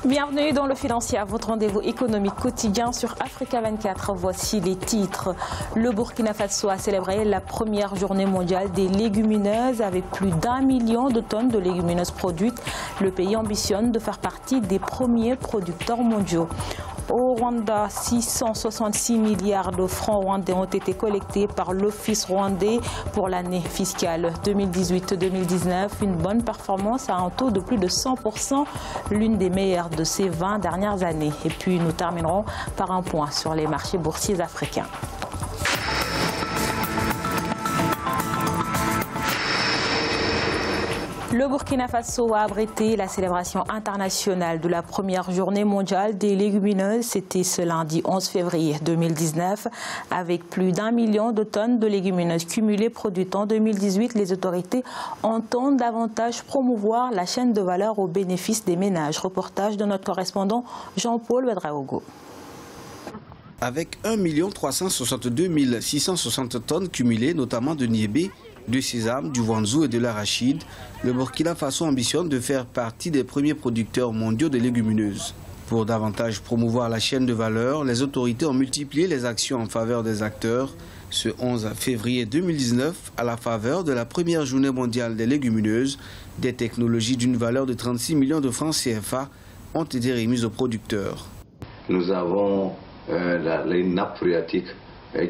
Bienvenue dans le Financier, votre rendez-vous économique quotidien sur Africa 24. Voici les titres. Le Burkina Faso a célébré la première journée mondiale des légumineuses avec plus d'1 million de tonnes de légumineuses produites. Le pays ambitionne de faire partie des premiers producteurs mondiaux. Au Rwanda, 666 milliards de francs rwandais ont été collectés par l'Office rwandais pour l'année fiscale 2018-2019. Une bonne performance à un taux de plus de 100%, l'une des meilleures de ces 20 dernières années. Et puis nous terminerons par un point sur les marchés boursiers africains. Le Burkina Faso a abrité la célébration internationale de la première journée mondiale des légumineuses. C'était ce lundi 11 février 2019. Avec plus d'1 million de tonnes de légumineuses cumulées produites en 2018, les autorités entendent davantage promouvoir la chaîne de valeur au bénéfice des ménages. Reportage de notre correspondant Jean-Paul Ouedraogo. Avec 1 362 660 tonnes cumulées, notamment de niébé, de sésame, du wanzou et de l'arachide, le Burkina Faso ambitionne de faire partie des premiers producteurs mondiaux de légumineuses. Pour davantage promouvoir la chaîne de valeur, les autorités ont multiplié les actions en faveur des acteurs. Ce 11 février 2019, à la faveur de la première journée mondiale des légumineuses, des technologies d'une valeur de 36 millions de francs CFA ont été remises aux producteurs. Nous avons les nappes phréatiques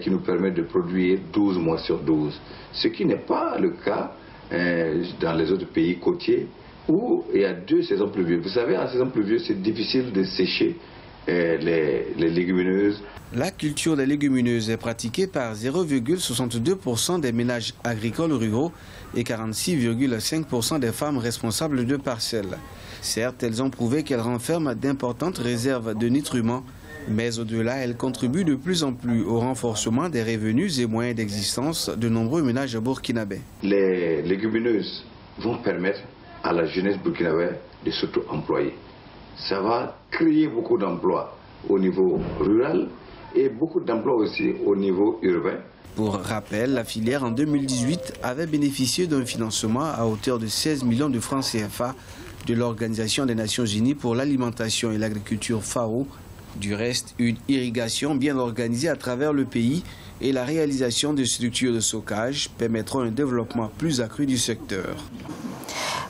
qui nous permet de produire 12 mois sur 12. Ce qui n'est pas le cas dans les autres pays côtiers où il y a 2 saisons pluvieuses. Vous savez, en saison pluvieuse, c'est difficile de sécher les légumineuses. La culture des légumineuses est pratiquée par 0,62% des ménages agricoles ruraux et 46,5% des femmes responsables de parcelles. Certes, elles ont prouvé qu'elles renferment d'importantes réserves de nutriments, mais au-delà, elles contribuent de plus en plus au renforcement des revenus et moyens d'existence de nombreux ménages burkinabés. Les légumineuses vont permettre à la jeunesse burkinabé de s'auto-employer. Ça va créer beaucoup d'emplois au niveau rural et beaucoup d'emplois aussi au niveau urbain. Pour rappel, la filière en 2018 avait bénéficié d'un financement à hauteur de 16 millions de francs CFA de l'Organisation des Nations Unies pour l'alimentation et l'agriculture FAO. Du reste, une irrigation bien organisée à travers le pays et la réalisation de structures de stockage permettront un développement plus accru du secteur.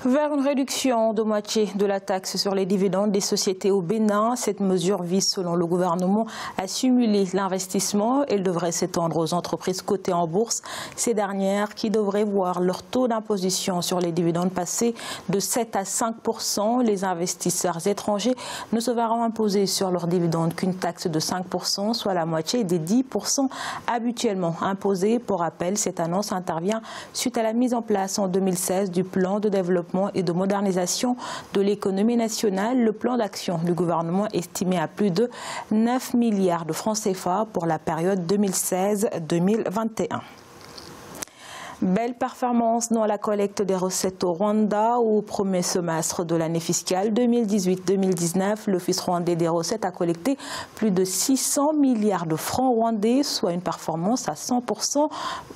Vers une réduction de moitié de la taxe sur les dividendes des sociétés au Bénin, cette mesure vise, selon le gouvernement, à stimuler l'investissement. Elle devrait s'étendre aux entreprises cotées en bourse. Ces dernières qui devraient voir leur taux d'imposition sur les dividendes passer de 7 à 5%. Les investisseurs étrangers ne se verront imposer sur leurs dividendes qu'une taxe de 5%, soit la moitié des 10% habituellement imposés. Pour rappel, cette annonce intervient suite à la mise en place en 2016 du plan de développement et de modernisation de l'économie nationale. Le plan d'action du gouvernement estimé à plus de 9 milliards de francs CFA pour la période 2016-2021. Belle performance dans la collecte des recettes au Rwanda. Au premier semestre de l'année fiscale 2018-2019, l'Office rwandais des recettes a collecté plus de 600 milliards de francs rwandais, soit une performance à 100%.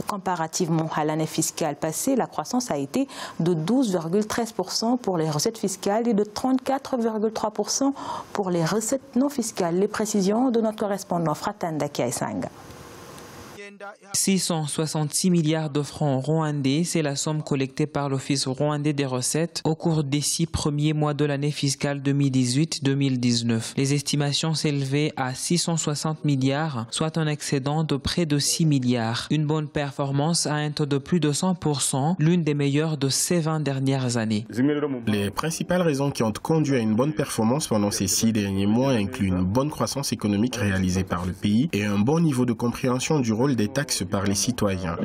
Comparativement à l'année fiscale passée, la croissance a été de 12,13% pour les recettes fiscales et de 34,3% pour les recettes non fiscales. Les précisions de notre correspondant Fratanda Kiaisanga. 666 milliards de francs rwandais, c'est la somme collectée par l'Office rwandais des recettes au cours des 6 premiers mois de l'année fiscale 2018-2019. Les estimations s'élevaient à 660 milliards, soit un excédent de près de 6 milliards. Une bonne performance à un taux de plus de 100%, l'une des meilleures de ces 20 dernières années. Les principales raisons qui ont conduit à une bonne performance pendant ces 6 derniers mois incluent une bonne croissance économique réalisée par le pays et un bon niveau de compréhension du rôle des taxes par les citoyens.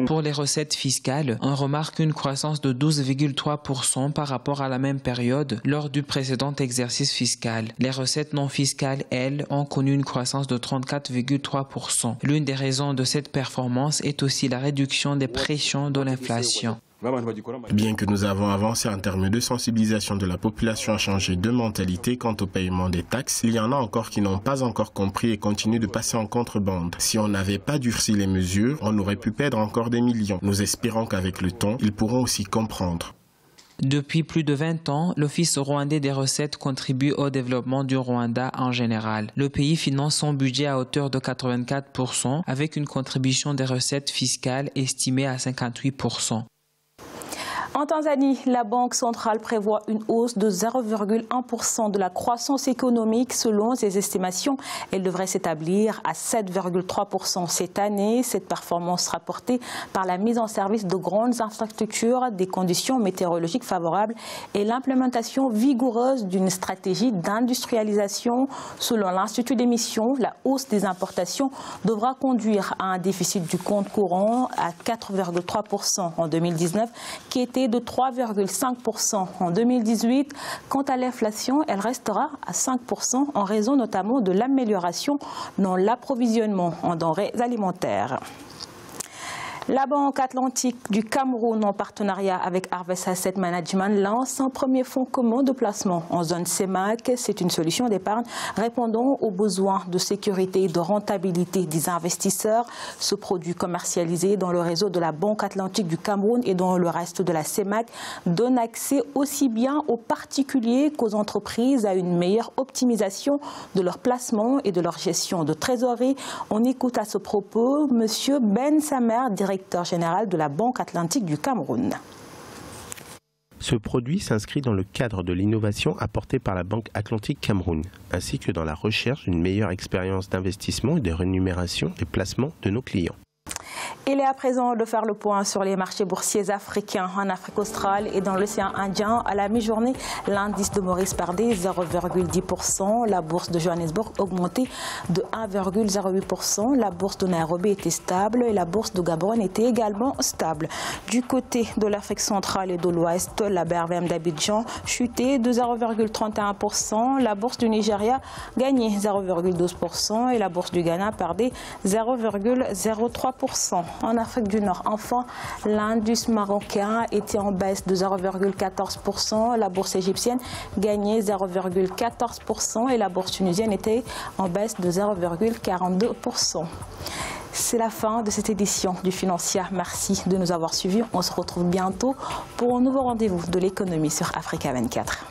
Pour les recettes fiscales, on remarque une croissance de 12,3% par rapport à la même période lors du précédent exercice fiscal. Les recettes non fiscales, elles, ont connu une croissance de 34,3%. L'une des raisons de cette performance est aussi la réduction des pressions de l'inflation. Bien que nous avons avancé en termes de sensibilisation de la population à changer de mentalité quant au paiement des taxes, il y en a encore qui n'ont pas encore compris et continuent de passer en contrebande. Si on n'avait pas durci les mesures, on aurait pu perdre encore des millions. Nous espérons qu'avec le temps, ils pourront aussi comprendre. Depuis plus de 20 ans, l'Office rwandais des recettes contribue au développement du Rwanda en général. Le pays finance son budget à hauteur de 84% avec une contribution des recettes fiscales estimée à 58%. En Tanzanie, la Banque centrale prévoit une hausse de 0,1% de la croissance économique. Selon ses estimations, elle devrait s'établir à 7,3% cette année. Cette performance rapportée par la mise en service de grandes infrastructures, des conditions météorologiques favorables et l'implémentation vigoureuse d'une stratégie d'industrialisation. Selon l'Institut d'émission, la hausse des importations devra conduire à un déficit du compte courant à 4,3% en 2019, qui était de 3,5% en 2018. Quant à l'inflation, elle restera à 5% en raison notamment de l'amélioration dans l'approvisionnement en denrées alimentaires. La Banque Atlantique du Cameroun, en partenariat avec Harvest Asset Management, lance un premier fonds commun de placement en zone CEMAC. C'est une solution d'épargne répondant aux besoins de sécurité et de rentabilité des investisseurs. Ce produit commercialisé dans le réseau de la Banque Atlantique du Cameroun et dans le reste de la CEMAC donne accès aussi bien aux particuliers qu'aux entreprises à une meilleure optimisation de leur placement et de leur gestion de trésorerie. On écoute à ce propos M. Ben Samer, directeur général de la Banque Atlantique du Cameroun. Ce produit s'inscrit dans le cadre de l'innovation apportée par la Banque Atlantique Cameroun, ainsi que dans la recherche d'une meilleure expérience d'investissement et de rémunération des placements de nos clients. Il est à présent de faire le point sur les marchés boursiers africains. En Afrique australe et dans l'océan Indien, à la mi-journée, l'indice de Maurice perdait 0,10%. La bourse de Johannesburg augmentait de 1,08%. La bourse de Nairobi était stable et la bourse de Gaborone était également stable. Du côté de l'Afrique centrale et de l'Ouest, la BRVM d'Abidjan chutait de 0,31%. La bourse du Nigeria gagnait 0,12% et la bourse du Ghana perdait 0,03%. En Afrique du Nord, enfin, l'indice marocain était en baisse de 0,14%. La bourse égyptienne gagnait 0,14% et la bourse tunisienne était en baisse de 0,42%. C'est la fin de cette édition du Financière. Merci de nous avoir suivis. On se retrouve bientôt pour un nouveau rendez-vous de l'économie sur Africa 24.